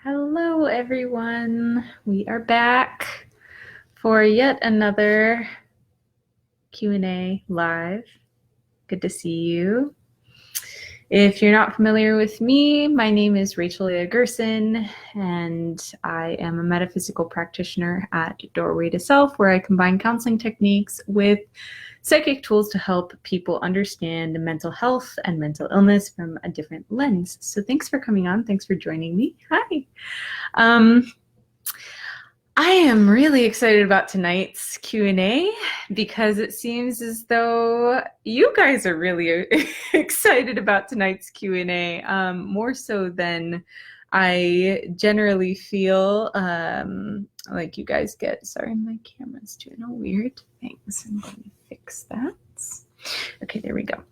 Hello, everyone. We are back for yet another Q&A live. Good to see you. If you're not familiar with me, my name is Rachel Gerson, and I am a metaphysical practitioner at Doorway to Self, where I combine counseling techniques with psychic tools to help people understand mental health and mental illness from a different lens. So thanks for coming on. Thanks for joining me. Hi. I am really excited about tonight's Q&A because it seems as though you guys are really excited about tonight's Q&A, more so than I generally feel like you guys get. Sorry, my camera's doing all weird things. I'm going to fix that. Okay, there we go.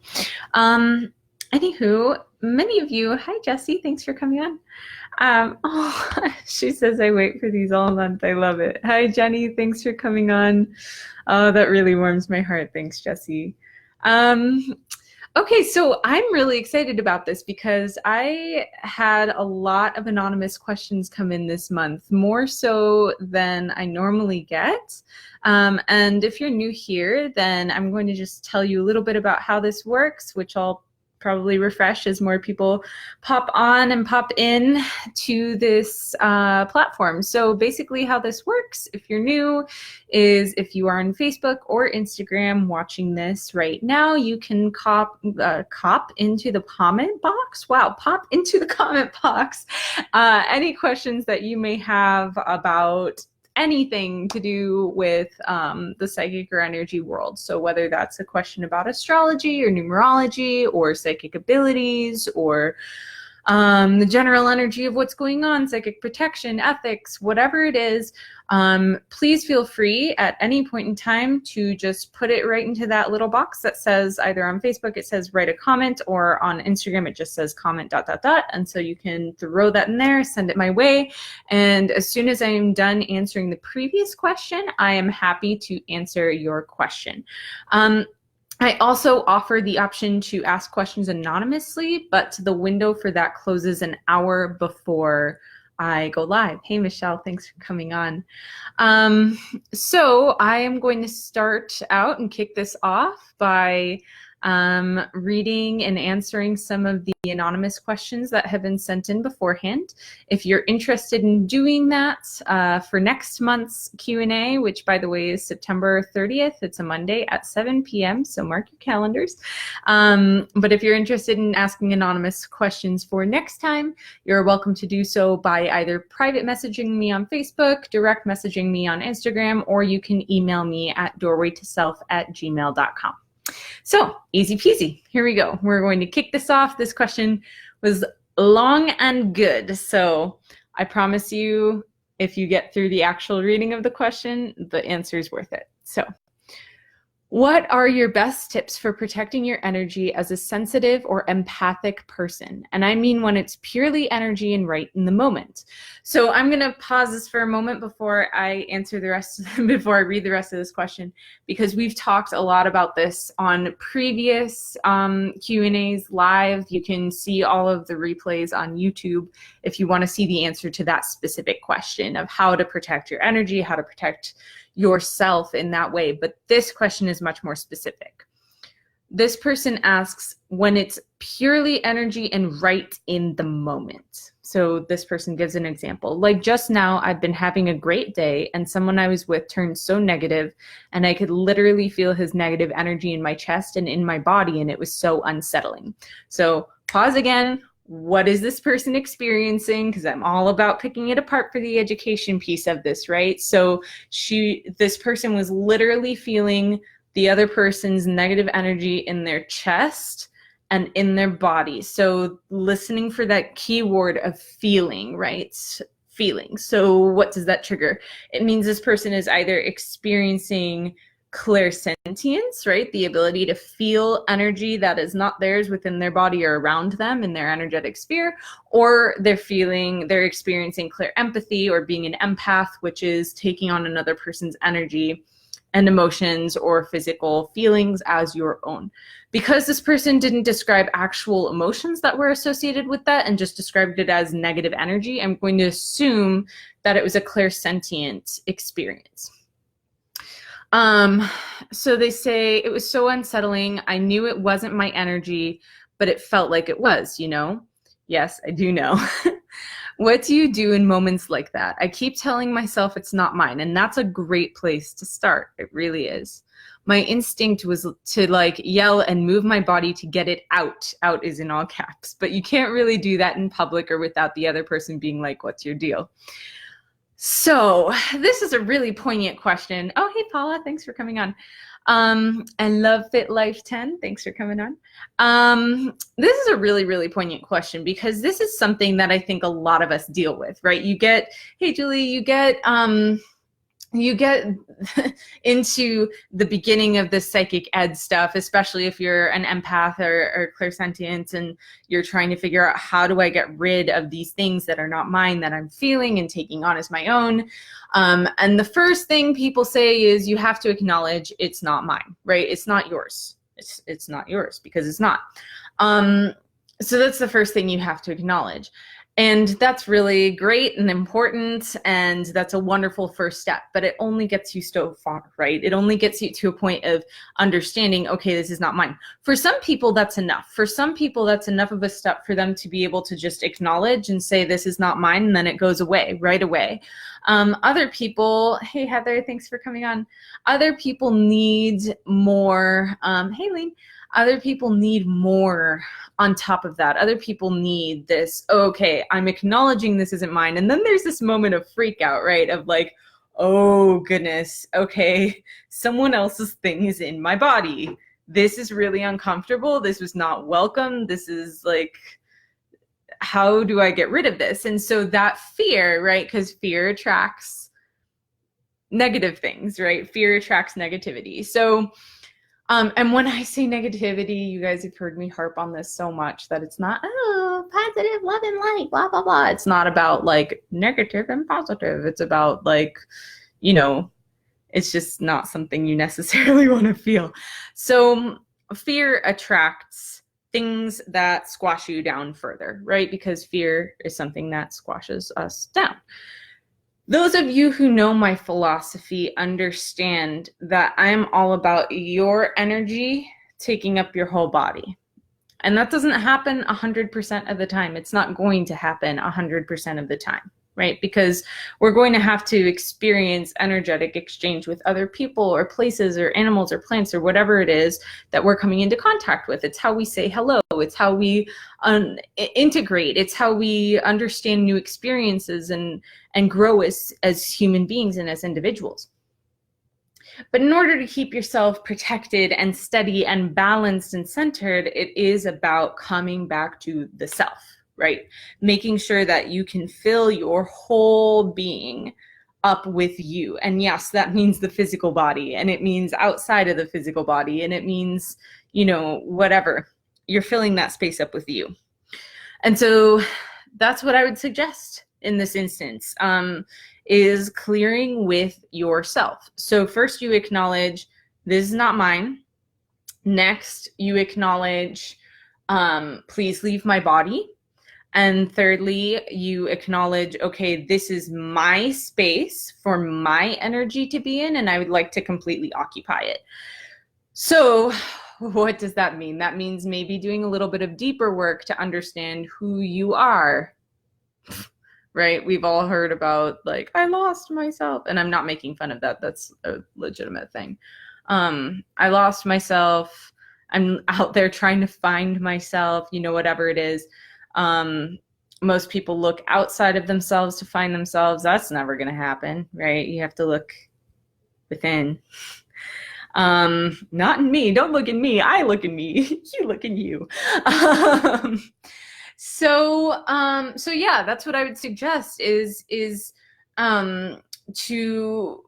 Anywho, many of you, hi Jessie, thanks for coming on. Oh, she says I wait for these all month. I love it. Hi Jenny, thanks for coming on. Oh, that really warms my heart. Thanks, Jessie. Okay, so I'm really excited about this because I had a lot of anonymous questions come in this month, more so than I normally get. And if you're new here, then I'm going to just tell you a little bit about how this works, which I'll probably refresh as more people pop on and pop in to this platform. So basically how this works, if you're new, is if you are on Facebook or Instagram watching this right now, you can cop into the comment box. Wow, pop into the comment box any questions that you may have about anything to do with the psychic or energy world. So whether that's a question about astrology or numerology or psychic abilities or the general energy of what's going on, psychic protection, ethics, whatever it is, please feel free at any point in time to just put it right into that little box that says, either on Facebook it says write a comment, or on Instagram it just says comment ... And so you can throw that in there, send it my way, and as soon as I'm done answering the previous question, I am happy to answer your question. I also offer the option to ask questions anonymously, but the window for that closes an hour before I go live. Hey, Michelle, thanks for coming on. So I am going to start out and kick this off by reading and answering some of the anonymous questions that have been sent in beforehand. If you're interested in doing that for next month's Q&A, which by the way is September 30th, it's a Monday at 7 p.m., so mark your calendars. But if you're interested in asking anonymous questions for next time, you're welcome to do so by either private messaging me on Facebook, direct messaging me on Instagram, or you can email me at doorwaytoself@gmail.com. So easy peasy, here we go. We're going to kick this off. This question was long and good. So I promise you, if you get through the actual reading of the question, the answer is worth it. So what are your best tips for protecting your energy as a sensitive or empathic person? And I mean when it's purely energy and right in the moment. So I'm going to pause this for a moment before I answer the rest, before I read the rest of this question, because we've talked a lot about this on previous Q&As live. You can see all of the replays on YouTube if you want to see the answer to that specific question of how to protect your energy, how to protect yourself in that way. But this question is much more specific. This person asks, when it's purely energy and right in the moment. So this person gives an example. Like just now, I've been having a great day and someone I was with turned so negative and I could literally feel his negative energy in my chest and in my body, and it was so unsettling. So pause again. What is this person experiencing? Because I'm all about picking it apart for the education piece of this, right? So this person was literally feeling the other person's negative energy in their chest and in their body. So listening for that keyword of feeling, right? Feeling. So what does that trigger? It means this person is either experiencing clairsentience, right? The ability to feel energy that is not theirs within their body or around them in their energetic sphere, or they're experiencing clear empathy or being an empath, which is taking on another person's energy and emotions or physical feelings as your own. Because this person didn't describe actual emotions that were associated with that and just described it as negative energy, I'm going to assume that it was a clairsentient experience. So they say, it was so unsettling. I knew it wasn't my energy, but it felt like it was, you know? Yes, I do know. What do you do in moments like that? I keep telling myself it's not mine, and that's a great place to start. It really is. My instinct was to like yell and move my body to get it out. Out is in all caps, but you can't really do that in public or without the other person being like, what's your deal? So this is a really poignant question. Oh, hey, Paula, thanks for coming on. And Love Fit Life 10, thanks for coming on. This is a really, really poignant question because this is something that I think a lot of us deal with, right? You get, hey, Julie, you get into the beginning of the psychic ed stuff, especially if you're an empath or clairsentient and you're trying to figure out how do I get rid of these things that are not mine that I'm feeling and taking on as my own. And the first thing people say is you have to acknowledge it's not mine, right? It's not yours. It's not yours because it's not. So that's the first thing you have to acknowledge. And that's really great and important, and that's a wonderful first step, but it only gets you so far, right? It only gets you to a point of understanding, okay, this is not mine. For some people, that's enough. For some people, that's enough of a step for them to be able to just acknowledge and say, this is not mine, and then it goes away right away. Other people, hey, Heather, thanks for coming on. Other people need more, hey, Lane. Other people need more on top of that. Other people need this, okay, I'm acknowledging this isn't mine. And then there's this moment of freak out, right? Of like, oh goodness, okay, someone else's thing is in my body. This is really uncomfortable. This was not welcome. This is like, how do I get rid of this? And so that fear, right? Because fear attracts negative things, right? Fear attracts negativity. So and when I say negativity, you guys have heard me harp on this so much that it's not, oh, positive, love and light, blah, blah, blah. It's not about like negative and positive. It's about like, you know, it's just not something you necessarily want to feel. So fear attracts things that squash you down further, right? Because fear is something that squashes us down. Those of you who know my philosophy understand that I'm all about your energy taking up your whole body. And that doesn't happen 100% of the time. It's not going to happen 100% of the time, right? Because we're going to have to experience energetic exchange with other people or places or animals or plants or whatever it is that we're coming into contact with. It's how we say hello. It's how we integrate. It's how we understand new experiences and grow as human beings and as individuals. But in order to keep yourself protected and steady and balanced and centered, it is about coming back to the self, right? Making sure that you can fill your whole being up with you. And yes, that means the physical body, and it means outside of the physical body, and it means, you know, whatever. You're filling that space up with you. And so that's what I would suggest in this instance, is clearing with yourself. So first you acknowledge, this is not mine. Next, you acknowledge, please leave my body. And thirdly, you acknowledge, okay, this is my space for my energy to be in, and I would like to completely occupy it. So what does that mean? That means maybe doing a little bit of deeper work to understand who you are. Right? We've all heard about like, I lost myself. And I'm not making fun of that. That's a legitimate thing. I lost myself. I'm out there trying to find myself, you know, whatever it is. Most people look outside of themselves to find themselves. That's never going to happen, right? You have to look within. Not in me. Don't look in me. I look in me. You look in you. So yeah, that's what I would suggest is to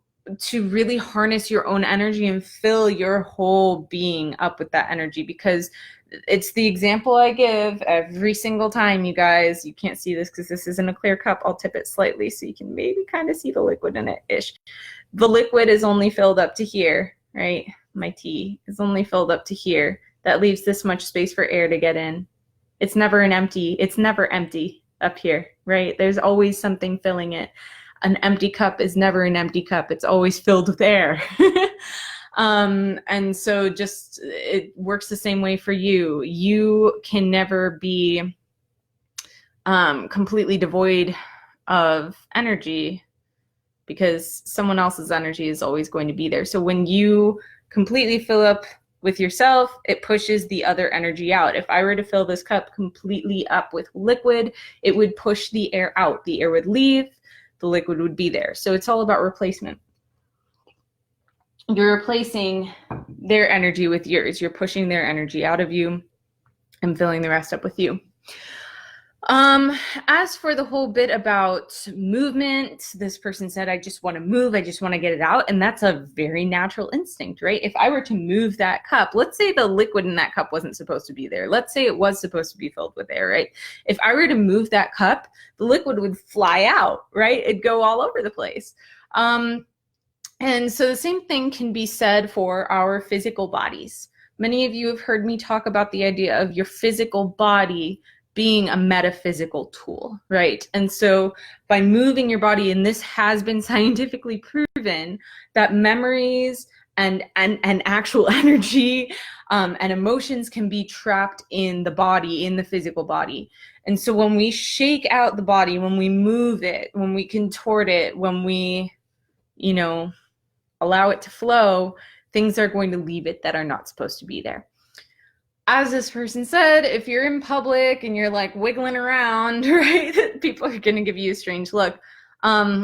really harness your own energy and fill your whole being up with that energy, because it's the example I give every single time, you guys. You can't see this because this isn't a clear cup. I'll tip it slightly so you can maybe kind of see the liquid in it-ish. The liquid is only filled up to here, right? My tea is only filled up to here. That leaves this much space for air to get in. It's never empty up here, right? There's always something filling it. An empty cup is never an empty cup. It's always filled with air. And so just, it works the same way for you. You can never be completely devoid of energy, because someone else's energy is always going to be there. So when you completely fill up with yourself, it pushes the other energy out. If I were to fill this cup completely up with liquid, it would push the air out. The air would leave, the liquid would be there. So it's all about replacement. You're replacing their energy with yours. You're pushing their energy out of you and filling the rest up with you. As for the whole bit about movement, this person said, I just want to move. I just want to get it out. And that's a very natural instinct, right? If I were to move that cup, let's say the liquid in that cup wasn't supposed to be there. Let's say it was supposed to be filled with air, right? If I were to move that cup, the liquid would fly out, right? It'd go all over the place. And so the same thing can be said for our physical bodies. Many of you have heard me talk about the idea of your physical body being a metaphysical tool, right? And so by moving your body, and this has been scientifically proven, that memories and actual energy and emotions can be trapped in the body, in the physical body. And so when we shake out the body, when we move it, when we contort it, when we, you know, allow it to flow, things are going to leave it that are not supposed to be there. As this person said, if you're in public and you're like wiggling around, right, people are going to give you a strange look,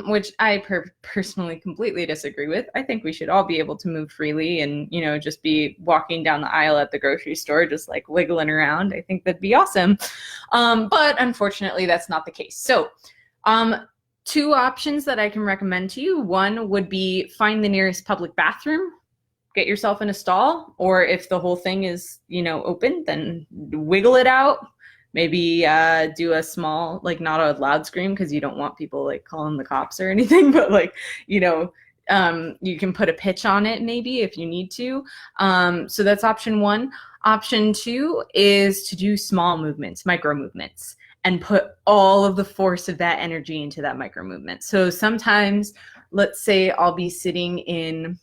which I personally completely disagree with. I think we should all be able to move freely and, you know, just be walking down the aisle at the grocery store, just like wiggling around. I think that'd be awesome. But unfortunately, that's not the case. So, two options that I can recommend to you. One would be find the nearest public bathroom, get yourself in a stall, or if the whole thing is, you know, open, then wiggle it out. Maybe do a small, like not a loud scream because you don't want people like calling the cops or anything, but like, you know, you can put a pitch on it maybe if you need to. So that's option one. Option two is to do small movements, micro movements, and put all of the force of that energy into that micro movement. So sometimes, let's say I'll be sitting in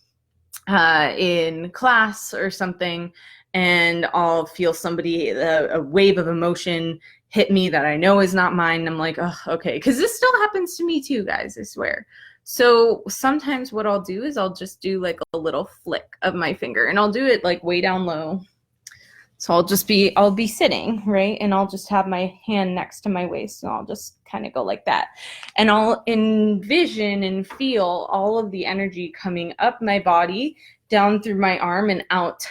class or something, and I'll feel somebody, a wave of emotion hit me that I know is not mine. I'm like, oh, okay. Because this still happens to me too, guys, I swear. So sometimes what I'll do is I'll just do like a little flick of my finger, and I'll do it like way down low. So I'll be sitting, right? And I'll just have my hand next to my waist, and I'll just kind of go like that. And I'll envision and feel all of the energy coming up my body, down through my arm and out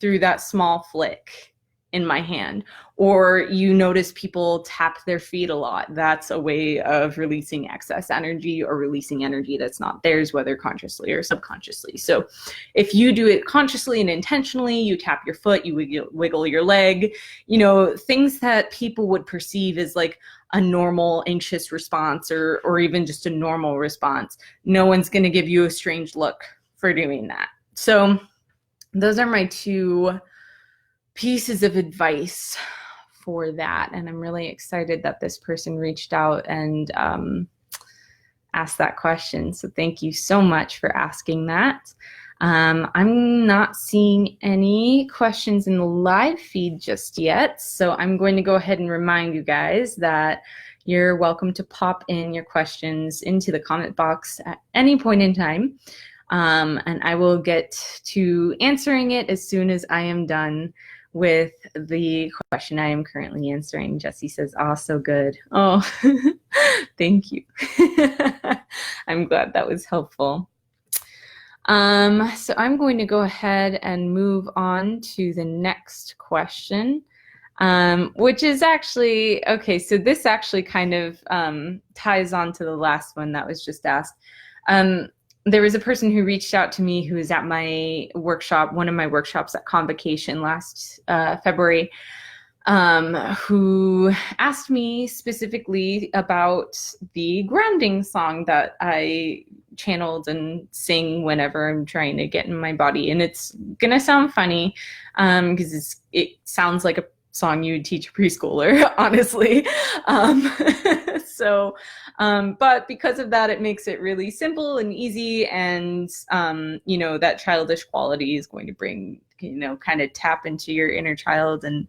through that small flick in my hand. Or you notice people tap their feet a lot. That's a way of releasing excess energy or releasing energy that's not theirs, whether consciously or subconsciously. So if you do it consciously and intentionally, you tap your foot, you wiggle your leg, you know, things that people would perceive as like a normal anxious response or even just a normal response. No one's going to give you a strange look for doing that. So those are my two pieces of advice for that. And I'm really excited that this person reached out and asked that question. So thank you so much for asking that. I'm not seeing any questions in the live feed just yet. So I'm going to go ahead and remind you guys that you're welcome to pop in your questions into the comment box at any point in time. And I will get to answering it as soon as I am done with the question I am currently answering. Jessie says, oh, so good. Oh, thank you. I'm glad that was helpful. So I'm going to go ahead and move on to the next question, which is actually, okay, so this actually kind of ties on to the last one that was just asked. there was a person who reached out to me who was at my workshop, one of my workshops at ConVocation last February, who asked me specifically about the grounding song that I channeled and sing whenever I'm trying to get in my body. And it's gonna sound funny because it sounds like a song you would teach a preschooler, honestly. But because of that, it makes it really simple and easy, and you know, that childish quality is going to bring, you know, kind of tap into your inner child, and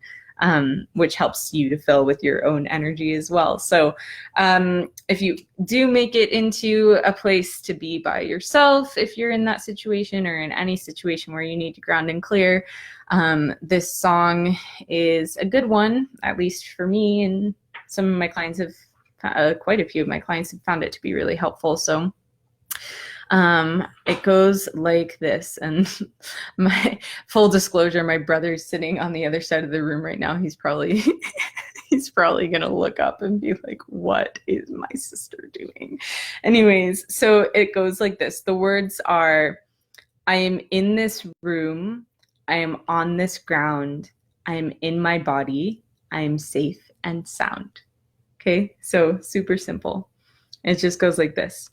which helps you to fill with your own energy as well. So if you do make it into a place to be by yourself, if you're in that situation or in any situation where you need to ground and clear, this song is a good one, at least for me, and some of my clients have, quite a few of my clients have found it to be really helpful. So it goes like this, and my full disclosure, my brother's sitting on the other side of the room right now. He's probably he's probably gonna look up and be like, what is my sister doing? Anyways, so it goes like this. The words are, I am in this room, I am on this ground, I am in my body, I am safe and sound. Okay, so super simple. It just goes like this.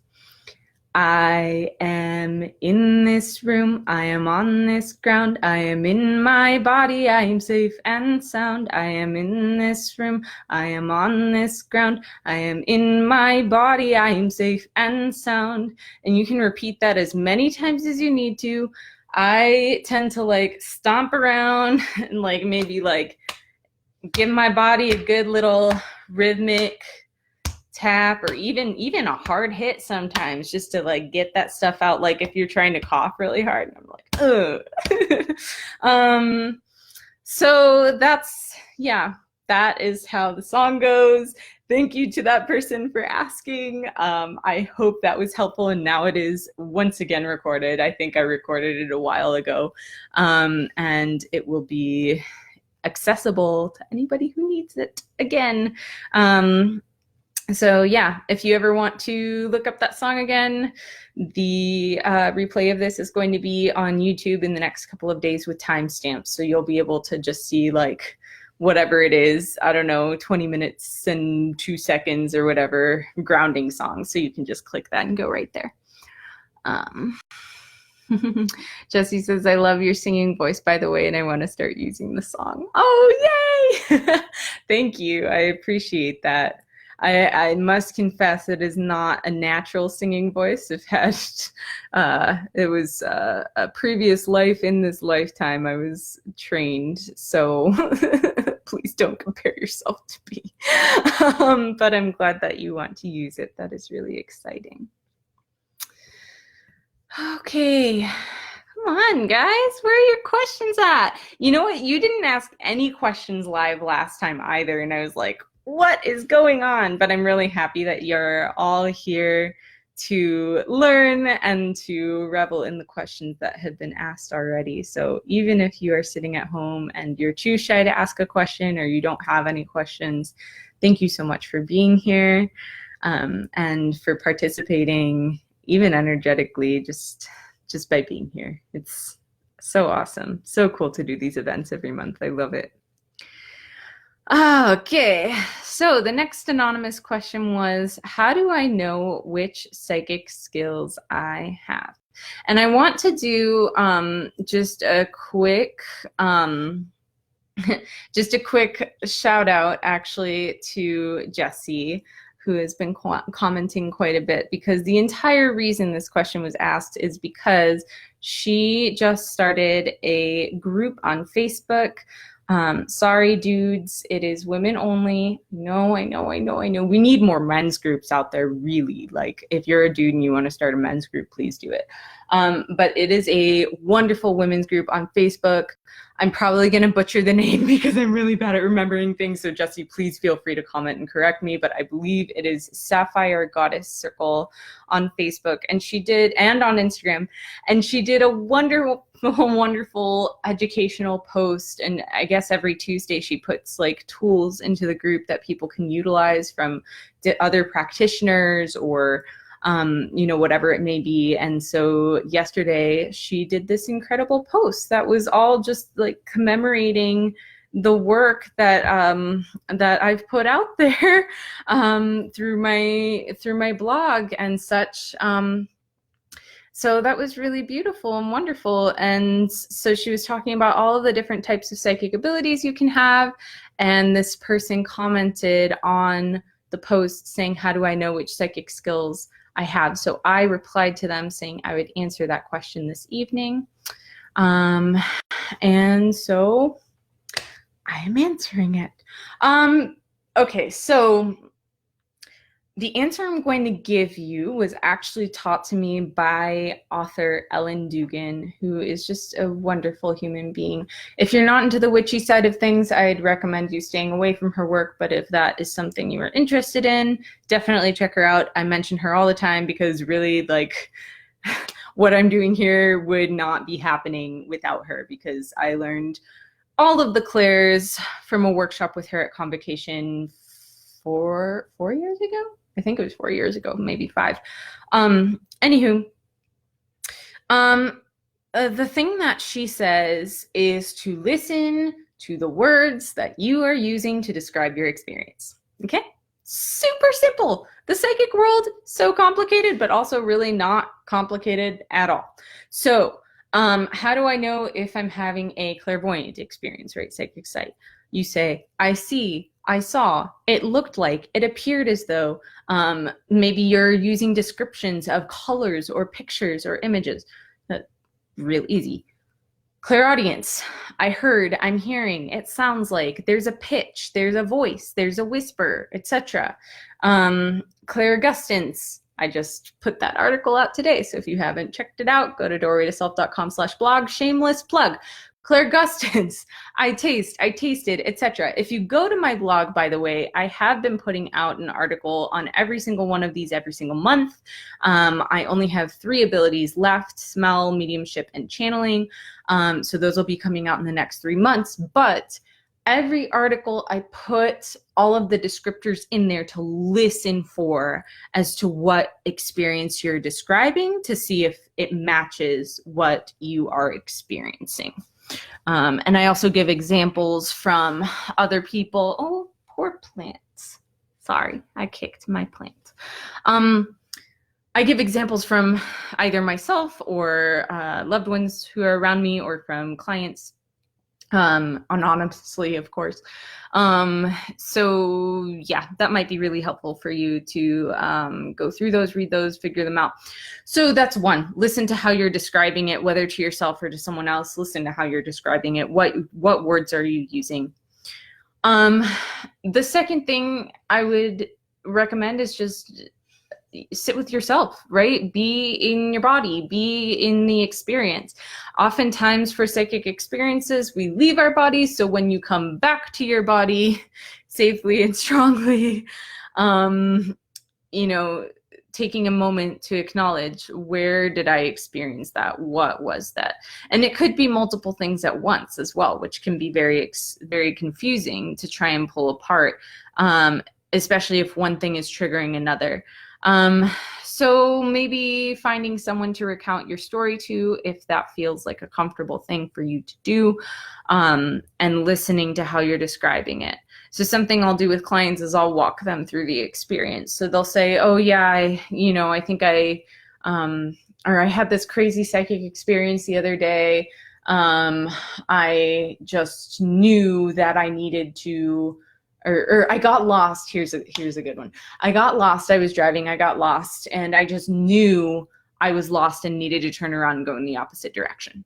I am in this room, I am on this ground, I am in my body, I am safe and sound. I am in this room, I am on this ground, I am in my body, I am safe and sound. And you can repeat that as many times as you need to. I tend to like stomp around and like maybe like give my body a good little rhythmic tap, or even a hard hit sometimes, just to like get that stuff out. Like if you're trying to cough really hard, and I'm like, ugh. So that's, yeah, that is how the song goes. Thank you to that person for asking. I hope that was helpful, and now it is once again recorded. I think I recorded it a while ago, and it will be accessible to anybody who needs it again. So yeah, if you ever want to look up that song again, the replay of this is going to be on YouTube in the next couple of days with timestamps. So you'll be able to just see like whatever it is, I don't know, 20 minutes and 2 seconds or whatever grounding song. So you can just click that and go right there. Jesse says, I love your singing voice, by the way, and I want to start using the song. Oh, yay! Thank you. I appreciate that. I must confess it is not a natural singing voice. I've had, it was a previous life. In this lifetime, I was trained, so please don't compare yourself to me. But I'm glad that you want to use it. That is really exciting. Okay, come on, guys. Where are your questions at? You know what? You didn't ask any questions live last time either, and I was like, what is going on? But I'm really happy that you're all here to learn and to revel in the questions that have been asked already. So even if you are sitting at home and you're too shy to ask a question, or you don't have any questions, thank you so much for being here, and for participating, even energetically, just by being here. It's so awesome. So cool to do these events every month. I love it. Okay, so the next anonymous question was, how do I know which psychic skills I have? And I want to do just a quick shout out actually to Jessie, who has been commenting quite a bit, because the entire reason this question was asked is because she just started a group on Facebook. Sorry, dudes, it is women only. No, I know. We need more men's groups out there, really. Like, if you're a dude and you want to start a men's group, please do it. But it is a wonderful women's group on Facebook. I'm probably going to butcher the name because I'm really bad at remembering things. So Jessie, please feel free to comment and correct me. But I believe it is Sapphire Goddess Circle on Facebook, and on Instagram. And she did a wonderful educational post. And I guess every Tuesday she puts like tools into the group that people can utilize from other practitioners, or you know, whatever it may be. And so yesterday she did this incredible post that was all just like commemorating the work that that I've put out there through my blog and such. So that was really beautiful and wonderful. And so she was talking about all of the different types of psychic abilities you can have. And this person commented on the post saying, how do I know which psychic skills I have? So I replied to them saying I would answer that question this evening. And so I am answering it. Okay, so the answer I'm going to give you was actually taught to me by author Ellen Dugan, who is just a wonderful human being. If you're not into the witchy side of things, I'd recommend you staying away from her work, but if that is something you are interested in, definitely check her out. I mention her all the time because really, like, what I'm doing here would not be happening without her, because I learned all of the clairs from a workshop with her at ConVocation 4 years ago. I think it was 4 years ago, maybe 5. Anywho, the thing that she says is to listen to the words that you are using to describe your experience. Okay? Super simple. The psychic world, so complicated, but also really not complicated at all. So, how do I know if I'm having a clairvoyant experience, right? Psychic sight. You say, I see, I saw, it looked like, it appeared as though. Maybe you're using descriptions of colors or pictures or images. Real easy. Clairaudience. I heard, I'm hearing, it sounds like, there's a pitch, there's a voice, there's a whisper, etc. Clairgustance. I just put that article out today, so if you haven't checked it out, go to doorwaytoself.com/blog. Shameless plug. Clairgustance. I tasted, etc. If you go to my blog, by the way, I have been putting out an article on every single one of these every single month. I only have 3 abilities left: smell, mediumship, and channeling. So those will be coming out in the next 3 months. But every article, I put all of the descriptors in there to listen for as to what experience you're describing, to see if it matches what you are experiencing. And I also give examples from other people. Oh, poor plants. Sorry, I kicked my plant. I give examples from either myself or loved ones who are around me, or from clients, anonymously, of course. So yeah, that might be really helpful for you to go through those, read those, figure them out. So that's one. Listen to how you're describing it, whether to yourself or to someone else. Listen to how you're describing it. What words are you using? The second thing I would recommend is just sit with yourself, right? Be in your body, be in the experience. Oftentimes for psychic experiences, we leave our bodies. So when you come back to your body safely and strongly, you know, taking a moment to acknowledge, where did I experience that? What was that? And it could be multiple things at once as well, which can be very confusing to try and pull apart, especially if one thing is triggering another. So maybe finding someone to recount your story to, if that feels like a comfortable thing for you to do, and listening to how you're describing it. So something I'll do with clients is I'll walk them through the experience. So they'll say, oh yeah, I think I had this crazy psychic experience the other day. I just knew that I needed to, or I got lost. Here's a good one. I got lost. I was driving. I got lost, and I just knew I was lost and needed to turn around and go in the opposite direction.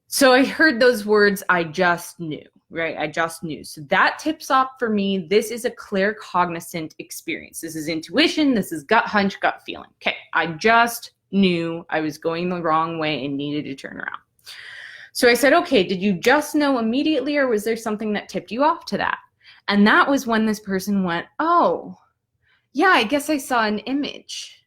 So I heard those words. I just knew, right? I just knew. So that tips off for me. This is a claircognizant experience. This is intuition. This is gut hunch, gut feeling. Okay. I just knew I was going the wrong way and needed to turn around. So I said, okay, did you just know immediately, or was there something that tipped you off to that? And that was when this person went, oh, yeah, I guess I saw an image.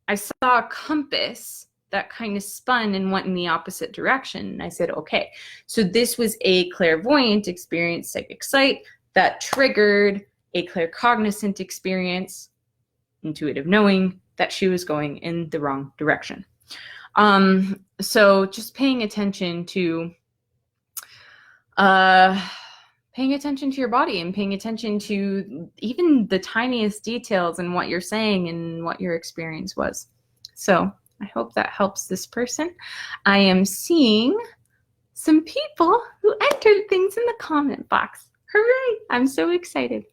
I saw a compass that kind of spun and went in the opposite direction. And I said, okay, so this was a clairvoyant experience, psychic sight, that triggered a claircognizant experience, intuitive knowing, that she was going in the wrong direction. So just paying attention to your body and paying attention to even the tiniest details in what you're saying and what your experience was. So I hope that helps this person. I am seeing some people who entered things in the comment box. Hooray! I'm so excited.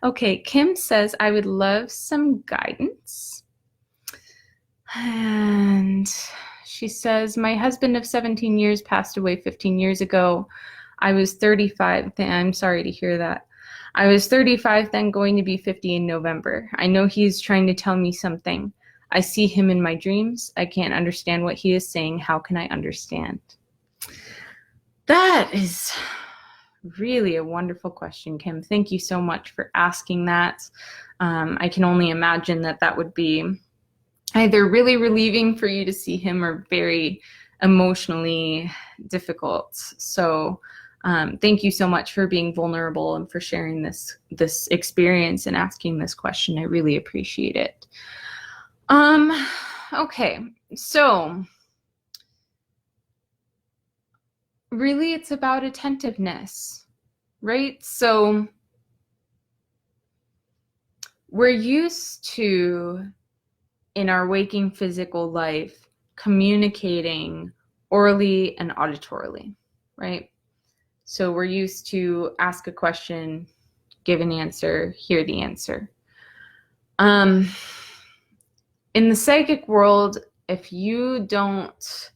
Okay, Kim says, I would love some guidance. And she says, my husband of 17 years passed away 15 years ago. I was 35. I'm sorry to hear that. I was 35 then, going to be 50 in November. I know he's trying to tell me something. I see him in my dreams. I can't understand what he is saying. How can I understand? That is really a wonderful question, Kim. Thank you so much for asking that. I can only imagine that that would be either really relieving for you to see him or very emotionally difficult. So thank you so much for being vulnerable and for sharing this experience and asking this question. I really appreciate it. Okay, so really it's about attentiveness, right? So we're used to, in our waking physical life, communicating orally and auditorily, right? So we're used to ask a question, give an answer, hear the answer. In the psychic world, if you don't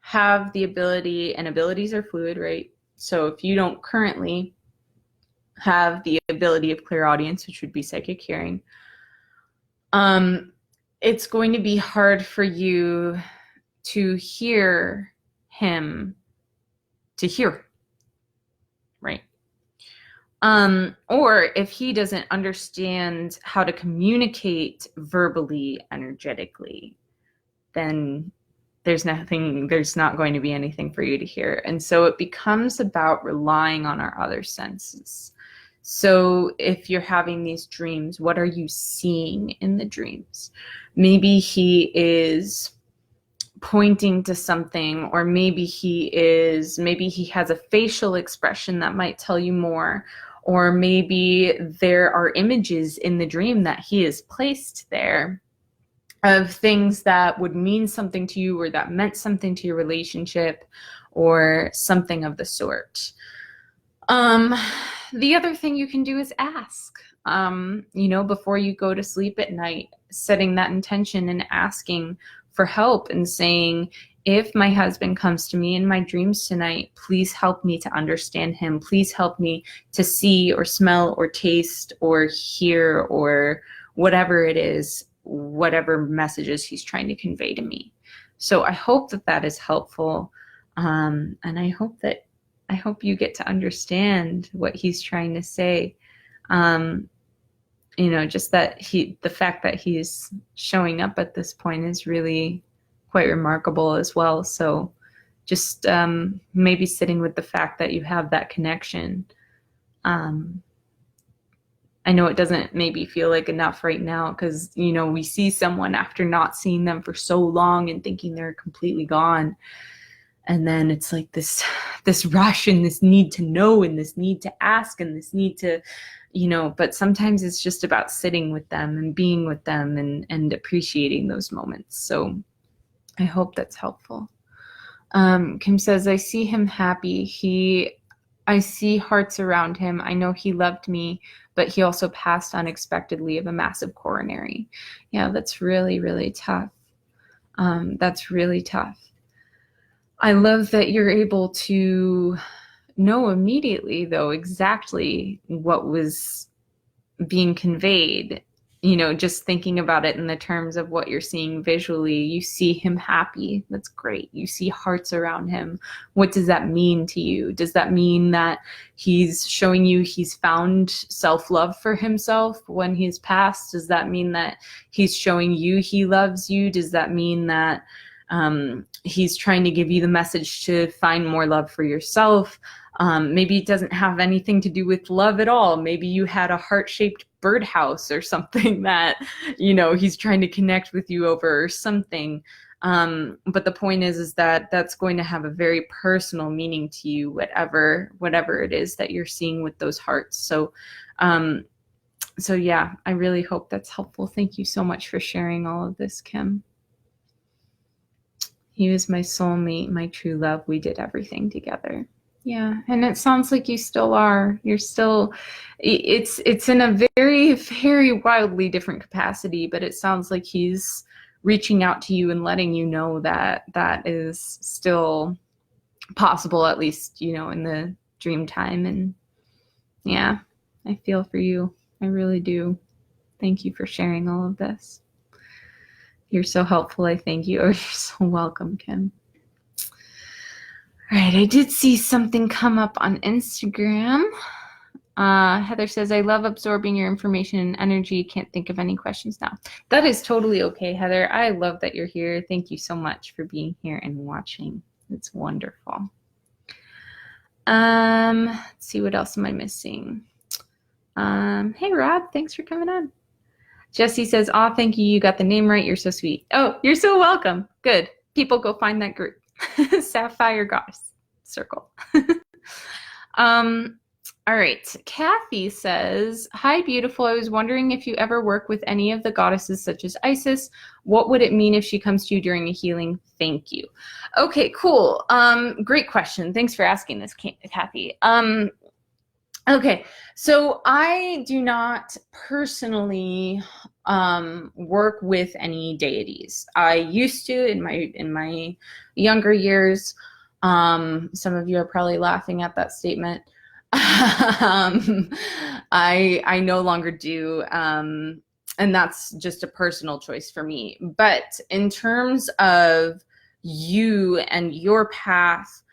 have the ability, and abilities are fluid, right? So if you don't currently have the ability of clairaudience, which would be psychic hearing, it's going to be hard for you to hear him, right? Or if he doesn't understand how to communicate verbally, energetically, then there's not going to be anything for you to hear. And so it becomes about relying on our other senses. So if you're having these dreams, what are you seeing in the dreams? Maybe he is pointing to something, or maybe he has a facial expression that might tell you more, or maybe there are images in the dream that he has placed there of things that would mean something to you, or that meant something to your relationship, or something of the sort. The other thing you can do is ask, before you go to sleep at night, setting that intention and asking for help and saying, if my husband comes to me in my dreams tonight, please help me to understand him. Please help me to see or smell or taste or hear or whatever it is, whatever messages he's trying to convey to me. So I hope that that is helpful. And I hope you get to understand what he's trying to say. Just that the fact that he's showing up at this point is really quite remarkable as well. So just maybe sitting with the fact that you have that connection. I know it doesn't maybe feel like enough right now because, we see someone after not seeing them for so long and thinking they're completely gone. And then it's like this rush and this need to know and this need to ask and this need to, but sometimes it's just about sitting with them and being with them and appreciating those moments. So I hope that's helpful. Kim says, I see him happy. I see hearts around him. I know he loved me, but he also passed unexpectedly of a massive coronary. Yeah, that's really, really tough. That's really tough. I love that you're able to know immediately, though, exactly what was being conveyed. Just thinking about it in the terms of what you're seeing visually. You see him happy. That's great. You see hearts around him. What does that mean to you? Does that mean that he's showing you he's found self-love for himself when he's passed? Does that mean that he's showing you he loves you? Does that mean that he's trying to give you the message to find more love for yourself? Maybe it doesn't have anything to do with love at all. Maybe you had a heart-shaped birdhouse or something that, he's trying to connect with you over or something. But the point is that that's going to have a very personal meaning to you, whatever it is that you're seeing with those hearts. So yeah, I really hope that's helpful. Thank you so much for sharing all of this, Kim. He was my soulmate, my true love. We did everything together. Yeah. And it sounds like you still are. You're still, it's in a very, very wildly different capacity, but it sounds like he's reaching out to you and letting you know that that is still possible, at least, in the dream time. And yeah, I feel for you. I really do. Thank you for sharing all of this. You're so helpful. I thank you. Oh, you're so welcome, Kim. All right. I did see something come up on Instagram. Heather says, I love absorbing your information and energy. Can't think of any questions now. That is totally okay, Heather. I love that you're here. Thank you so much for being here and watching. It's wonderful. Let's see, what else am I missing? Hey, Rob, thanks for coming on. Jesse says, oh, thank you. You got the name right. You're so sweet. Oh, you're so welcome. Good. People, go find that group. Sapphire Goddess Circle. All right. Kathy says, hi, beautiful. I was wondering if you ever work with any of the goddesses such as Isis. What would it mean if she comes to you during a healing? Thank you. Okay, cool. Great question. Thanks for asking this, Kathy. Okay, so I do not personally work with any deities. I used to in my younger years. Some of you are probably laughing at that statement. I no longer do, and that's just a personal choice for me. But in terms of you and your path,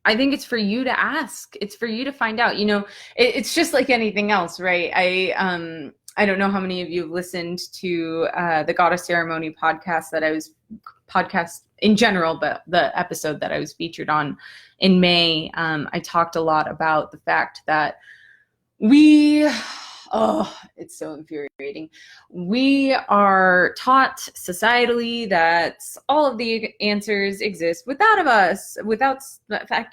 I think it's for you to ask. It's for you to find out. It's just like anything else, right? I don't know how many of you have listened to the Goddess Ceremony podcast in general, but the episode that I was featured on in May, I talked a lot about the fact that it's so infuriating. We are taught societally that all of the answers exist I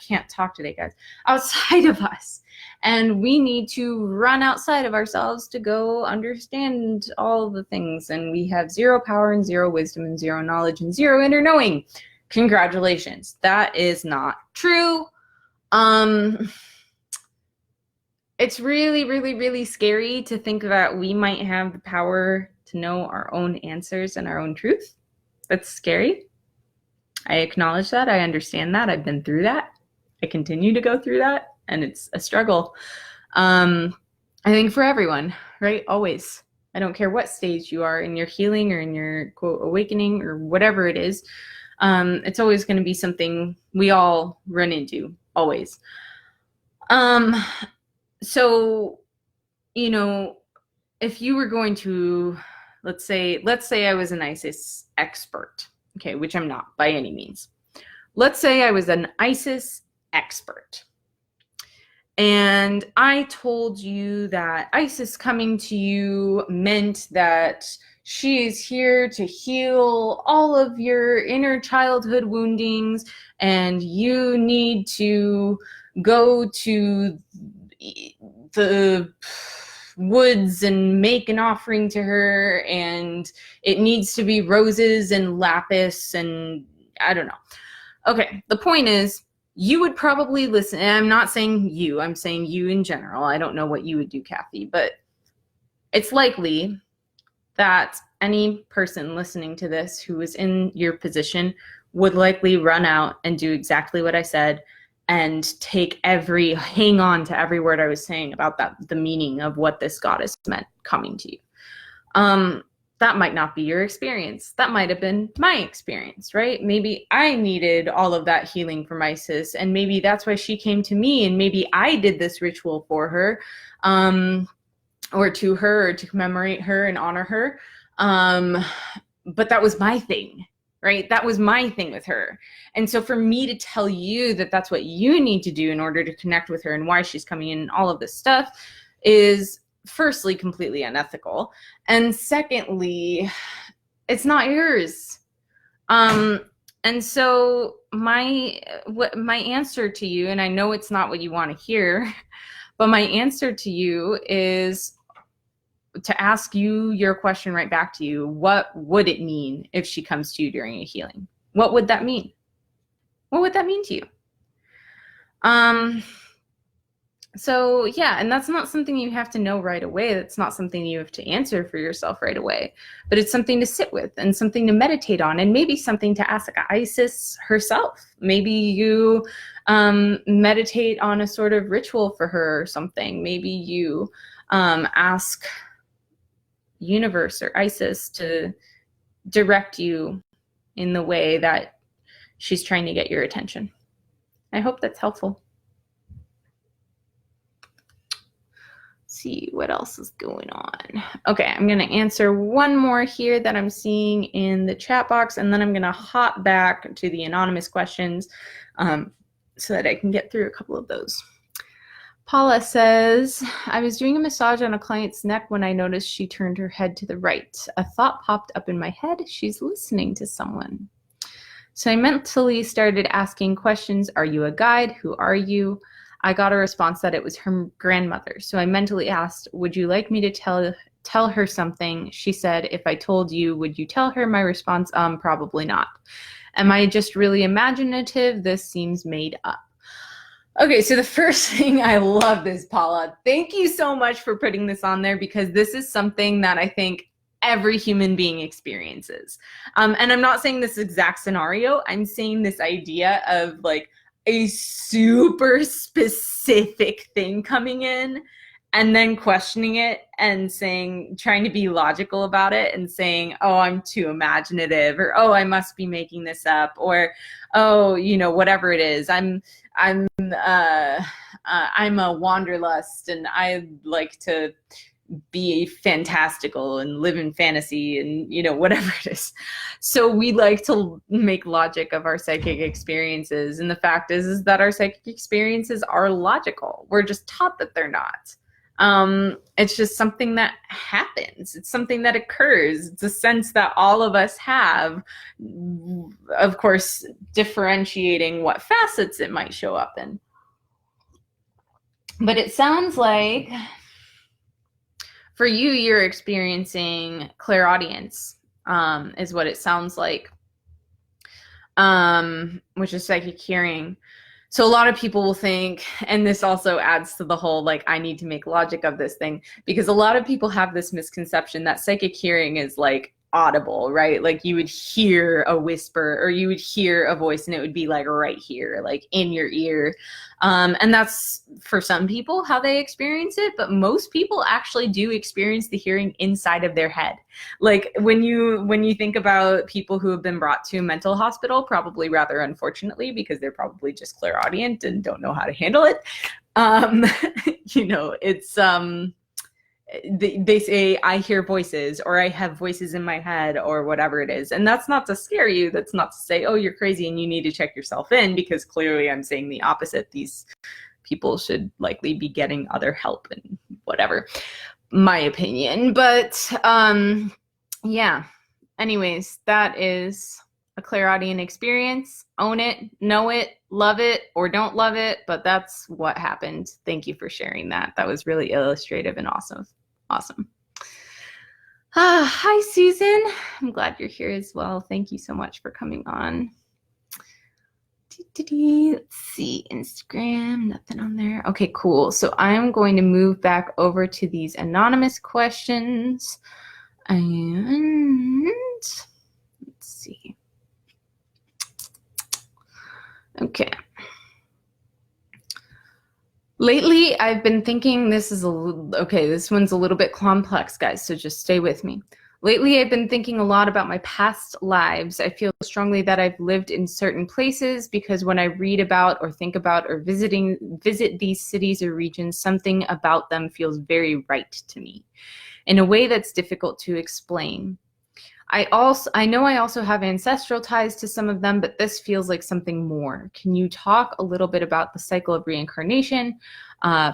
can't talk today, guys, outside of us. And we need to run outside of ourselves to go understand all the things. And we have zero power and zero wisdom and zero knowledge and zero inner knowing. Congratulations. That is not true. It's really, really, really scary to think that we might have the power to know our own answers and our own truth. That's scary. I acknowledge that. I understand that. I've been through that. I continue to go through that. And it's a struggle. I think for everyone, right? Always. I don't care what stage you are in your healing or in your quote awakening or whatever it is. It's always going to be something we all run into. Always. So, if you were going to, let's say I was an Isis expert, okay, which I'm not by any means. Let's say I was an Isis expert. And I told you that Isis coming to you meant that she is here to heal all of your inner childhood woundings, and you need to go to the woods and make an offering to her, and it needs to be roses and lapis and I don't know. Okay, the point is, you would probably listen, and I'm not saying you, I'm saying you in general. I don't know what you would do, Kathy, but it's likely that any person listening to this who is in your position would likely run out and do exactly what I said and hang on to every word I was saying about the meaning of what this goddess meant coming to you. That might not be your experience. That might have been my experience, right? Maybe I needed all of that healing from Isis, and maybe that's why she came to me, and maybe I did this ritual for her, or to her, or to commemorate her and honor her. But that was my thing, right? That was my thing with her. And so for me to tell you that that's what you need to do in order to connect with her and why she's coming in and all of this stuff, is firstly completely unethical, and secondly, it's not yours. And so my answer to you, and I know it's not what you want to hear, but my answer to you is to ask you your question right back to you. What would it mean if she comes to you during a healing? What would that mean? What would that mean to you? So yeah, and that's not something you have to know right away. That's not something you have to answer for yourself right away, but it's something to sit with and something to meditate on, and maybe something to ask Isis herself. Maybe you meditate on a sort of ritual for her or something. Maybe you ask universe or Isis to direct you in the way that she's trying to get your attention. I hope that's helpful. See what else is going on. Okay, I'm going to answer one more here that I'm seeing in the chat box, and then I'm going to hop back to the anonymous questions so that I can get through a couple of those. Paula says, I was doing a massage on a client's neck when I noticed she turned her head to the right. A thought popped up in my head. She's listening to someone. So I mentally started asking questions. Are you a guide? Who are you? I got a response that it was her grandmother. So I mentally asked, would you like me to tell her something? She said, if I told you, would you tell her? My response, probably not. Am I just really imaginative? This seems made up. Okay, so the first thing, I love this, Paula. Thank you so much for putting this on there, because this is something that I think every human being experiences. And I'm not saying this exact scenario. I'm saying this idea of like a super specific thing coming in and then questioning it and saying, trying to be logical about it and saying, oh, I'm too imaginative, or, oh, I must be making this up, or, oh, you know, whatever it is. I'm a wanderlust and I like to be fantastical and live in fantasy and, you know, whatever it is. So we like to make logic of our psychic experiences. And the fact is that our psychic experiences are logical. We're just taught that they're not. It's just something that happens. It's something that occurs. It's a sense that all of us have, of course, differentiating what facets it might show up in. But it sounds like for you, you're experiencing clairaudience, is what it sounds like, which is psychic hearing. So a lot of people will think, and this also adds to the whole, like, I need to make logic of this thing, because a lot of people have this misconception that psychic hearing is like audible, right? Like you would hear a whisper or you would hear a voice and it would be like right here, like in your ear. And that's for some people how they experience it, but most people actually do experience the hearing inside of their head. Like when you think about people who have been brought to a mental hospital, probably rather unfortunately, because they're probably just clairaudient and don't know how to handle it. You know, it's they say, I hear voices, or I have voices in my head, or whatever it is. And that's not to scare you. That's not to say, oh, you're crazy and you need to check yourself in, because clearly I'm saying the opposite. These people should likely be getting other help and whatever, my opinion. But yeah, anyways, that is a clairaudient experience. Own it, know it, love it, or don't love it, but that's what happened. Thank you for sharing that. That was really illustrative and awesome. Awesome. Hi, Susan. I'm glad you're here as well. Thank you so much for coming on. Let's see, Instagram, nothing on there. Okay, cool. So I'm going to move back over to these anonymous questions. And let's see. Okay. Lately, I've been thinking this one's a little bit complex, guys, so just stay with me. Lately, I've been thinking a lot about my past lives. I feel strongly that I've lived in certain places because when I read about or think about or visit these cities or regions, something about them feels very right to me in a way that's difficult to explain. I know I also have ancestral ties to some of them, but this feels like something more. Can you talk a little bit about the cycle of reincarnation?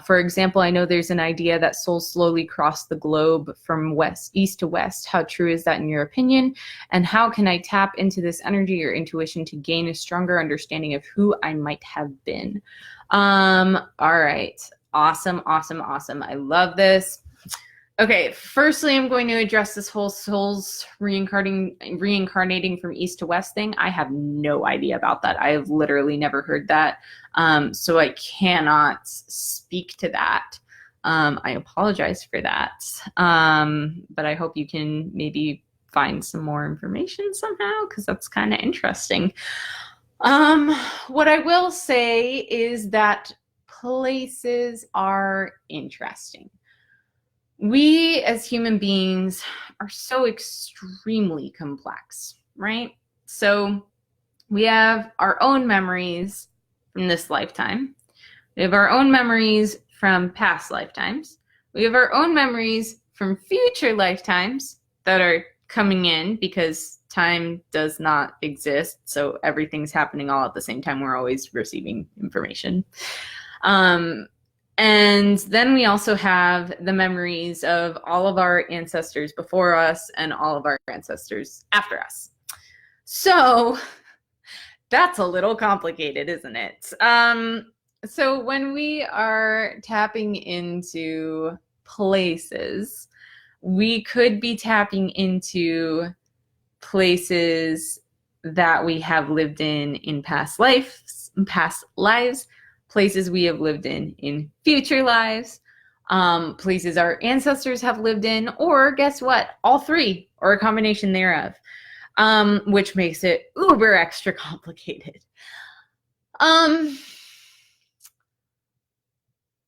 For example, I know there's an idea that souls slowly cross the globe from east to west. How true is that in your opinion? And how can I tap into this energy or intuition to gain a stronger understanding of who I might have been? All right. Awesome, awesome, awesome. I love this. Okay, firstly, I'm going to address this whole souls reincarnating from east to west thing. I have no idea about that. I have literally never heard that. So I cannot speak to that. I apologize for that. But I hope you can maybe find some more information somehow, because that's kind of interesting. What I will say is that places are interesting. We as human beings are so extremely complex, right? So we have our own memories from this lifetime. We have our own memories from past lifetimes. We have our own memories from future lifetimes that are coming in because time does not exist. So everything's happening all at the same time. We're always receiving information. And then we also have the memories of all of our ancestors before us and all of our ancestors after us. So that's a little complicated, isn't it? So when we are tapping into places, we could be tapping into places that we have lived in past lives, places we have lived in future lives, places our ancestors have lived in, or guess what? All three, or a combination thereof, which makes it uber extra complicated.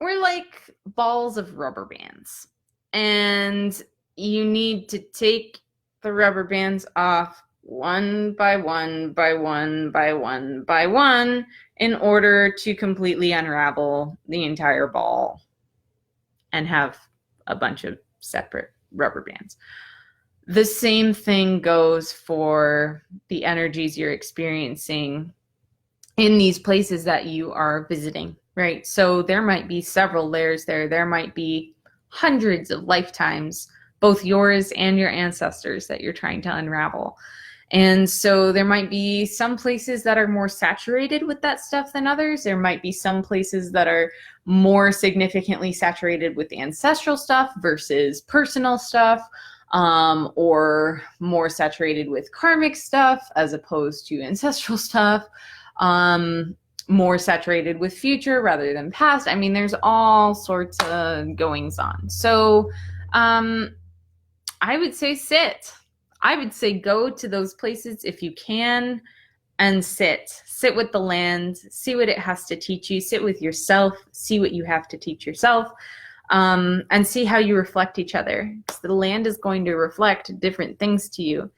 We're like balls of rubber bands, and you need to take the rubber bands off one by one by one by one by one in order to completely unravel the entire ball and have a bunch of separate rubber bands. The same thing goes for the energies you're experiencing in these places that you are visiting, right? So there might be several layers there. There might be hundreds of lifetimes, both yours and your ancestors, that you're trying to unravel. And so there might be some places that are more saturated with that stuff than others. There might be some places that are more significantly saturated with ancestral stuff versus personal stuff, or more saturated with karmic stuff as opposed to ancestral stuff, more saturated with future rather than past. I mean, there's all sorts of goings on. So I would say sit. I would say go to those places if you can and sit with the land, see what it has to teach you, sit with yourself, see what you have to teach yourself, and see how you reflect each other. The land is going to reflect different things to you.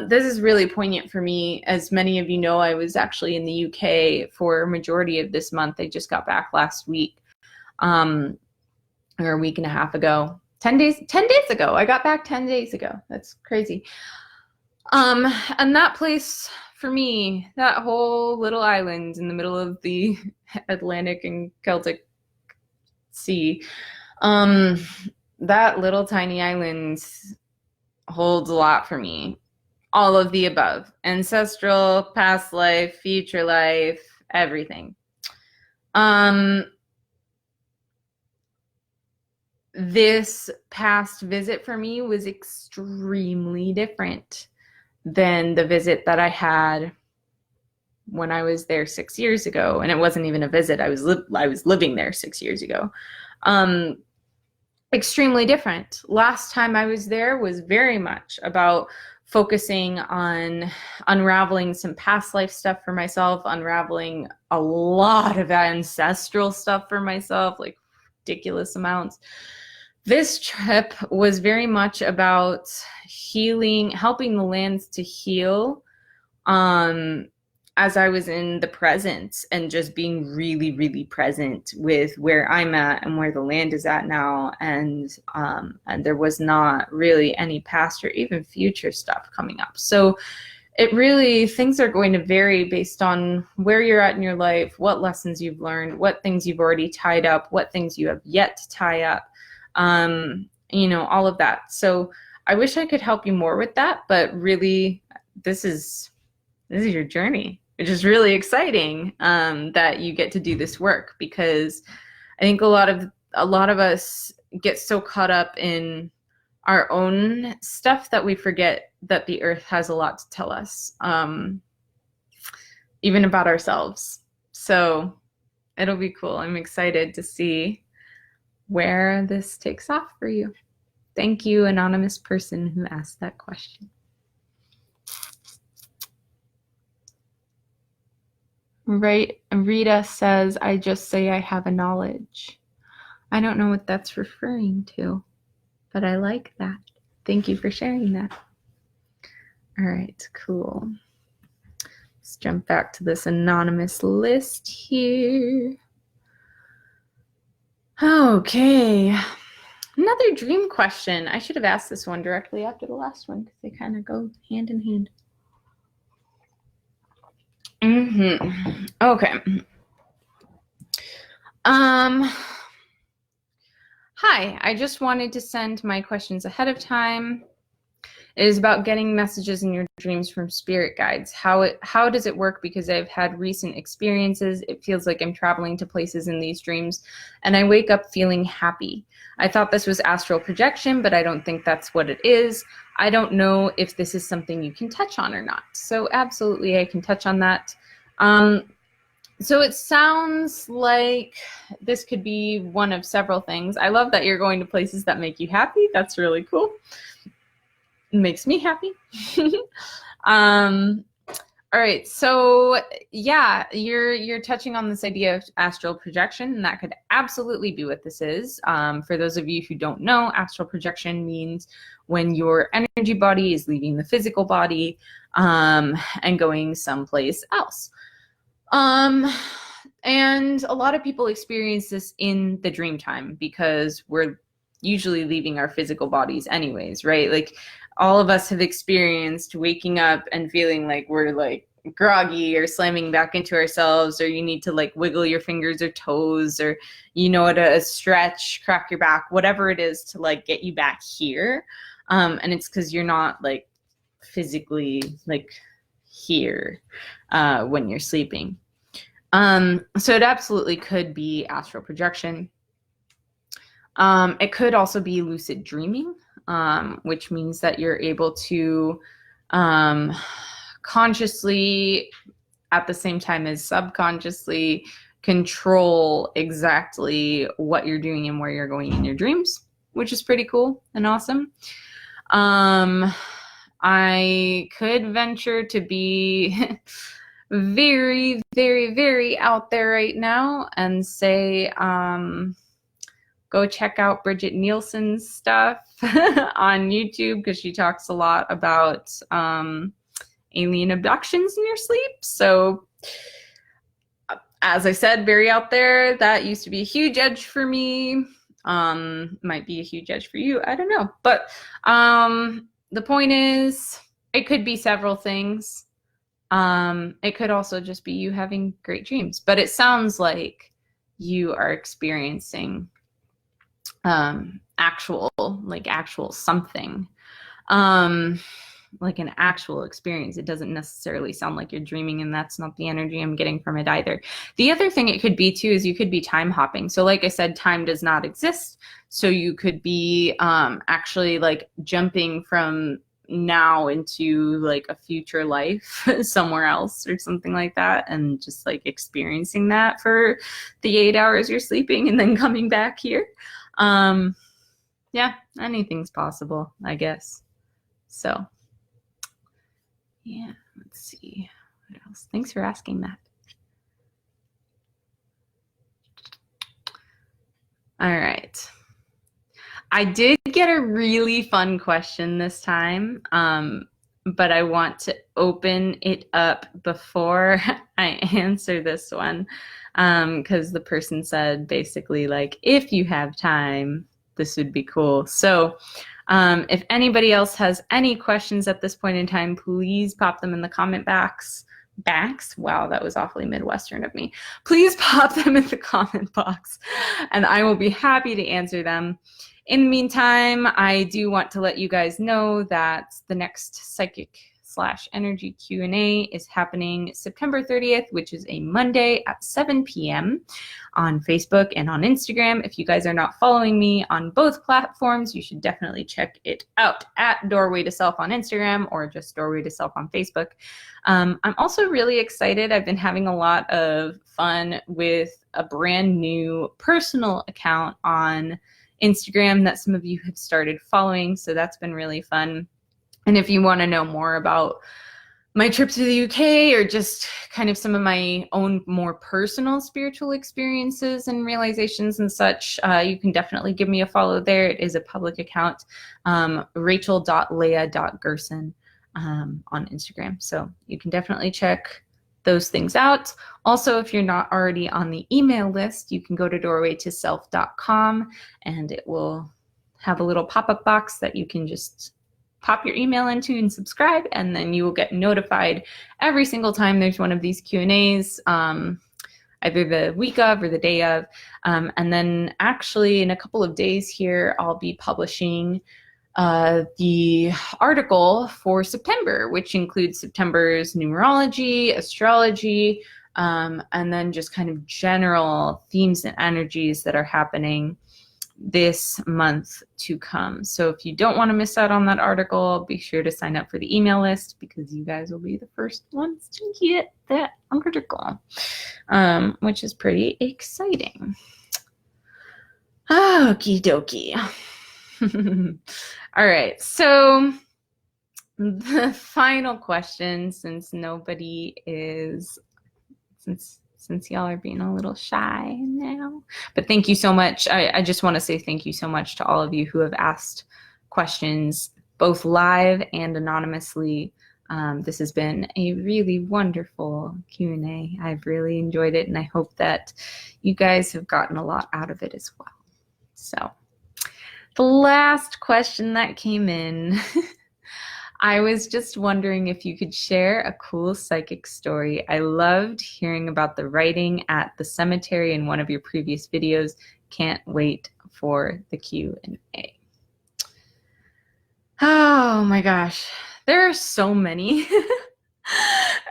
This is really poignant for me. As many of you know, I was actually in the UK for a majority of this month. I just got back last week, or a week and a half ago. 10 days ago. I got back 10 days ago. That's crazy. And that place for me, that whole little island in the middle of the Atlantic and Celtic Sea, that little tiny island holds a lot for me. All of the above: ancestral, past life, future life, everything. This past visit for me was extremely different than the visit that I had when I was there 6 years ago. And it wasn't even a visit. I was living there 6 years ago. Extremely different. Last time I was there was very much about focusing on unraveling some past life stuff for myself, unraveling a lot of ancestral stuff for myself, like ridiculous amounts. This trip was very much about healing, helping the lands to heal, as I was in the present and just being really, really present with where I'm at and where the land is at now. And there was not really any past or even future stuff coming up. So it really, things are going to vary based on where you're at in your life, what lessons you've learned, what things you've already tied up, what things you have yet to tie up, you know, all of that. So I wish I could help you more with that, but really this is your journey, which is really exciting, that you get to do this work, because I think a lot of us get so caught up in our own stuff that we forget that the earth has a lot to tell us, even about ourselves. So it'll be cool. I'm excited to see where this takes off for you. Thank you, anonymous person who asked that question. Right, Rita says, I just say I have a knowledge. I don't know what that's referring to, but I like that. Thank you for sharing that. All right, cool. Let's jump back to this anonymous list here. Okay, another dream question. I should have asked this one directly after the last one because they kind of go hand in hand. Okay. Hi, I just wanted to send my questions ahead of time. It is about getting messages in your dreams from spirit guides. How does it work? Because I've had recent experiences. It feels like I'm traveling to places in these dreams, and I wake up feeling happy. I thought this was astral projection, but I don't think that's what it is. I don't know if this is something you can touch on or not. So absolutely, I can touch on that. So it sounds like this could be one of several things. I love that you're going to places that make you happy. That's really cool. It makes me happy. All right, so yeah, you're touching on this idea of astral projection, and that could absolutely be what this is. For those of you who don't know, astral projection means when your energy body is leaving the physical body and going someplace else. And a lot of people experience this in the dream time because we're usually leaving our physical bodies anyways, right? Like all of us have experienced waking up and feeling like we're like groggy or slamming back into ourselves, or you need to like wiggle your fingers or toes, or you know, to stretch, crack your back, whatever it is to like get you back here. And it's because you're not like physically like here when you're sleeping. So it absolutely could be astral projection. It could also be lucid dreaming, which means that you're able to consciously, at the same time as subconsciously, control exactly what you're doing and where you're going in your dreams, which is pretty cool and awesome. I could venture to be very, very, very out there right now and say, go check out Bridget Nielsen's stuff on YouTube, because she talks a lot about alien abductions in your sleep. So as I said, very out there. That used to be a huge edge for me. Might be a huge edge for you. I don't know. But the point is, it could be several things. It could also just be you having great dreams. But it sounds like you are experiencing actual something, like an actual experience. It doesn't necessarily sound like you're dreaming, and that's not the energy I'm getting from it either. The other thing it could be too is you could be time hopping. So like I said, time does not exist. So you could be actually like jumping from now into like a future life somewhere else or something like that, and just like experiencing that for the 8 hours you're sleeping and then coming back here. Yeah, anything's possible, I guess. So yeah, let's see what else. Thanks for asking that. All right, I did get a really fun question this time, but I want to open it up before I answer this one, because the person said basically like, if you have time, this would be cool. So if anybody else has any questions at this point in time, please pop them in the comment box. Wow, that was awfully Midwestern of me. Please pop them in the comment box and I will be happy to answer them. In the meantime, I do want to let you guys know that the next psychic/energy Q&A is happening September 30th, which is a Monday at 7 p.m. on Facebook and on Instagram. If you guys are not following me on both platforms, you should definitely check it out at Doorway to Self on Instagram or just Doorway to Self on Facebook. I'm also really excited. I've been having a lot of fun with a brand new personal account on Instagram that some of you have started following, so that's been really fun. And if you want to know more about my trip to the UK or just kind of some of my own more personal spiritual experiences and realizations and such, you can definitely give me a follow there. It is a public account, rachel.leah.gerson on Instagram. So you can definitely check those things out. Also, if you're not already on the email list, you can go to doorwaytoself.com and it will have a little pop-up box that you can just pop your email into and subscribe, and then you will get notified every single time there's one of these Q&As, either the week of or the day of. And then actually in a couple of days here, I'll be publishing the article for September, which includes September's numerology, astrology, and then just kind of general themes and energies that are happening this month to come. So if you don't want to miss out on that article, be sure to sign up for the email list because you guys will be the first ones to get that article, which is pretty exciting. Okie dokie. All right, so the final question, since y'all are being a little shy now, but thank you so much. I just want to say thank you so much to all of you who have asked questions, both live and anonymously. This has been a really wonderful Q&A. I've really enjoyed it, and I hope that you guys have gotten a lot out of it as well. So the last question that came in, I was just wondering if you could share a cool psychic story. I loved hearing about the writing at the cemetery in one of your previous videos. Can't wait for the Q&A. Oh my gosh, there are so many.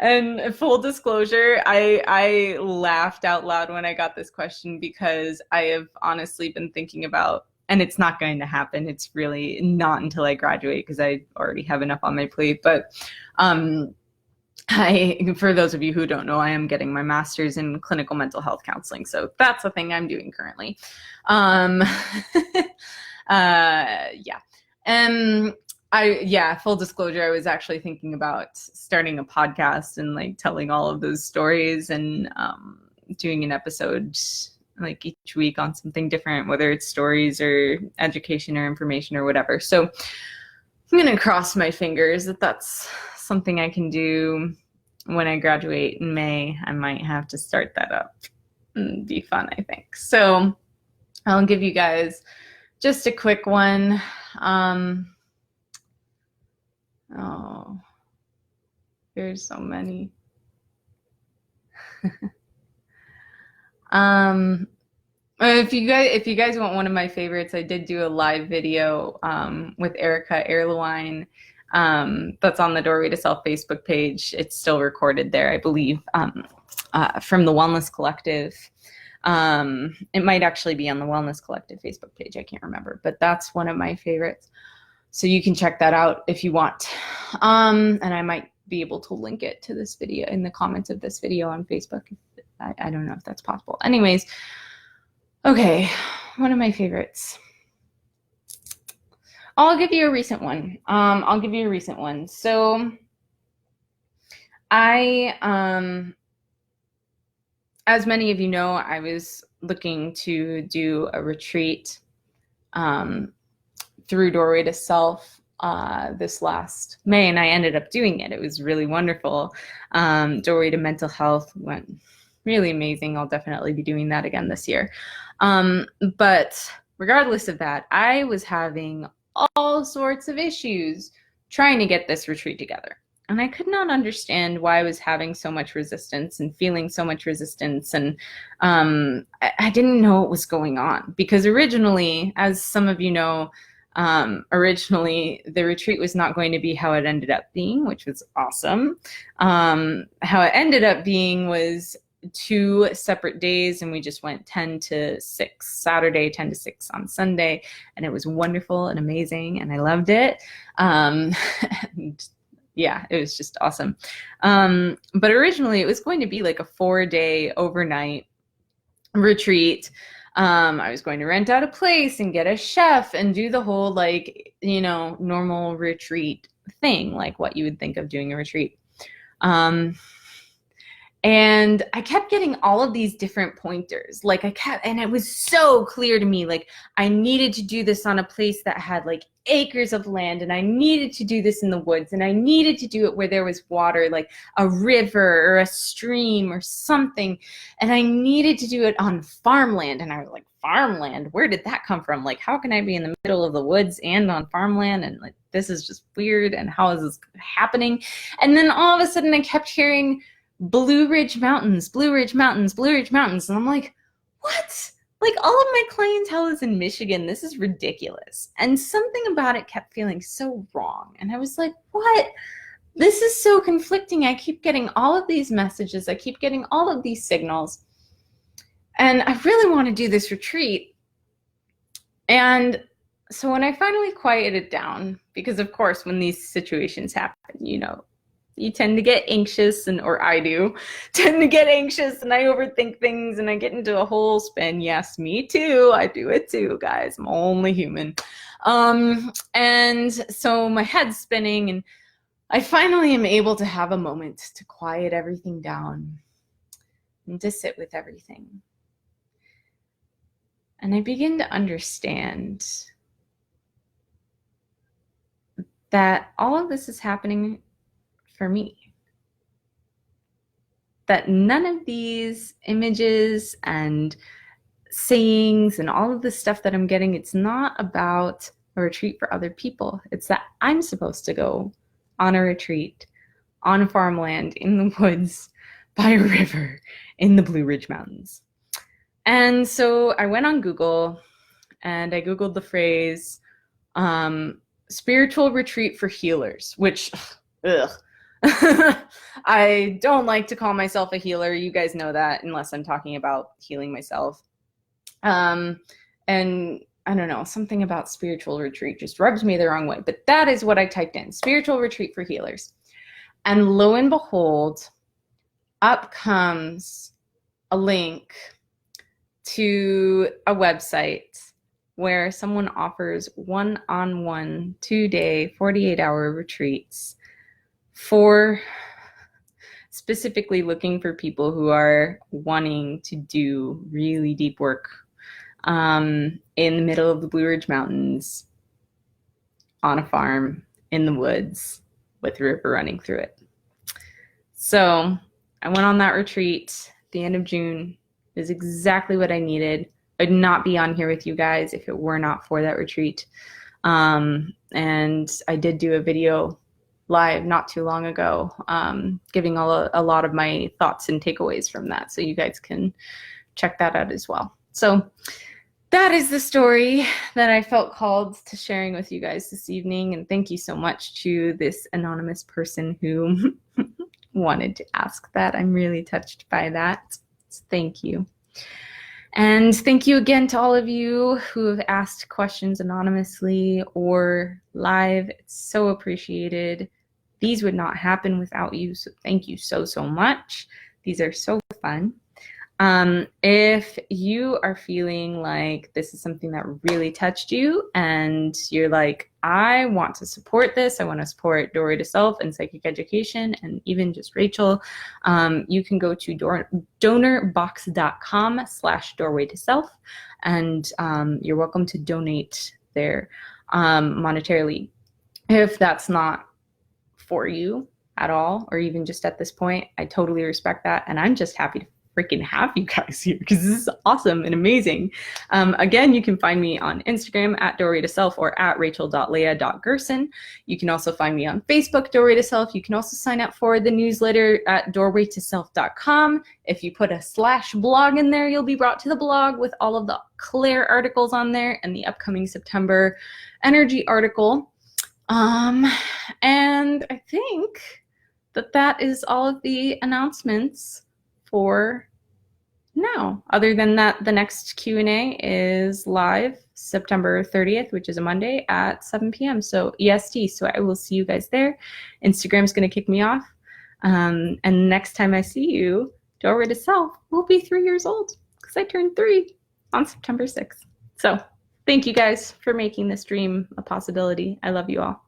And full disclosure, I laughed out loud when I got this question because I have honestly been thinking about, and it's not going to happen. It's really not until I graduate because I already have enough on my plate. But for those of you who don't know, I am getting my master's in clinical mental health counseling. So that's the thing I'm doing currently. Full disclosure, I was actually thinking about starting a podcast and like telling all of those stories and doing an episode like each week on something different, whether it's stories or education or information or whatever. So I'm going to cross my fingers that that's something I can do when I graduate in May. I might have to start that up. It'd be fun, I think. So I'll give you guys just a quick one. Oh, there's so many. If you guys want one of my favorites, I did do a live video with Erica Erlewine that's on the Doorway to Self Facebook page. It's still recorded there, I believe, from the Wellness Collective. It might actually be on the Wellness Collective Facebook page. I can't remember, but that's one of my favorites. So you can check that out if you want. And I might be able to link it to this video in the comments of this video on Facebook. I don't know if that's possible. Anyways, okay, one of my favorites. I'll give you a recent one. So as many of you know, I was looking to do a retreat through Doorway to Self this last May, and I ended up doing it. It was really wonderful. Doorway to Mental Health went really amazing. I'll definitely be doing that again this year. But regardless of that, I was having all sorts of issues trying to get this retreat together. And I could not understand why I was having so much resistance and feeling so much resistance. And I didn't know what was going on, because originally, as some of you know, originally the retreat was not going to be how it ended up being, which was awesome. How it ended up being was 2 separate days, and we just went 10 to 6 Saturday, 10 to 6 on Sunday, and it was wonderful and amazing, and I loved it. And yeah, it was just awesome. But originally it was going to be like a 4-day overnight retreat. I was going to rent out a place and get a chef and do the whole, like, you know, normal retreat thing, like what you would think of doing a retreat. And I kept getting all of these different pointers. Like and it was so clear to me, like I needed to do this on a place that had like acres of land, and I needed to do this in the woods, and I needed to do it where there was water, like a river or a stream or something. And I needed to do it on farmland. And I was like, farmland? Where did that come from? Like, how can I be in the middle of the woods and on farmland? And like, this is just weird. And how is this happening? And then all of a sudden I kept hearing Blue Ridge Mountains, Blue Ridge Mountains, Blue Ridge Mountains. And I'm like, what? Like, all of my clientele is in Michigan. This is ridiculous. And something about it kept feeling so wrong. And I was like, what? This is so conflicting. I keep getting all of these messages. I keep getting all of these signals. And I really want to do this retreat. And so when I finally quieted down, because of course, when these situations happen, you know, you tend to get anxious, or I do tend to get anxious, and I overthink things, and I get into a whole spin. Yes, me too. I do it too, guys. I'm only human. And so my head's spinning, and I finally am able to have a moment to quiet everything down and to sit with everything. And I begin to understand that all of this is happening for me. That none of these images and sayings and all of the stuff that I'm getting, it's not about a retreat for other people. It's that I'm supposed to go on a retreat on farmland in the woods by a river in the Blue Ridge Mountains. And so I went on Google and I Googled the phrase spiritual retreat for healers, which, ugh. I don't like to call myself a healer. You guys know that, unless I'm talking about healing myself. And I don't know, something about spiritual retreat just rubs me the wrong way. But that is what I typed in, spiritual retreat for healers. And lo and behold, up comes a link to a website where someone offers one-on-one 2-day, 48-hour retreats for specifically looking for people who are wanting to do really deep work in the middle of the Blue Ridge Mountains on a farm in the woods with a river running through it. So I went on that retreat at the end of June. It was exactly what I needed. I'd not be on here with you guys if it were not for that retreat. And I did do a video live not too long ago, giving a lot of my thoughts and takeaways from that. So you guys can check that out as well. So that is the story that I felt called to sharing with you guys this evening. And thank you so much to this anonymous person who wanted to ask that. I'm really touched by that. So thank you. And thank you again to all of you who have asked questions anonymously or live. It's so appreciated. These would not happen without you, so thank you so, so much. These are so fun. If you are feeling like this is something that really touched you and you're like, I want to support this, I want to support Doorway to Self and Psychic Education and even just Rachel, you can go to donorbox.com/doorwaytoself and you're welcome to donate there monetarily. If that's not for you at all, or even just at this point, I totally respect that. And I'm just happy to freaking have you guys here because this is awesome and amazing. Again, you can find me on Instagram at doorwaytoself or at rachel.leah.gerson. You can also find me on Facebook, Doorway to Self. You can also sign up for the newsletter at doorwaytoself.com. If you put a /blog in there, you'll be brought to the blog with all of the Claire articles on there and the upcoming September energy article. And I think that is all of the announcements for now. Other than that, the next Q&A is live September 30th, which is a Monday at 7 p.m. So EST. So I will see you guys there. Instagram's going to kick me off. And next time I see you, Doorway to Self will be 3 years old because I turned 3 on September 6th. So thank you guys for making this dream a possibility. I love you all.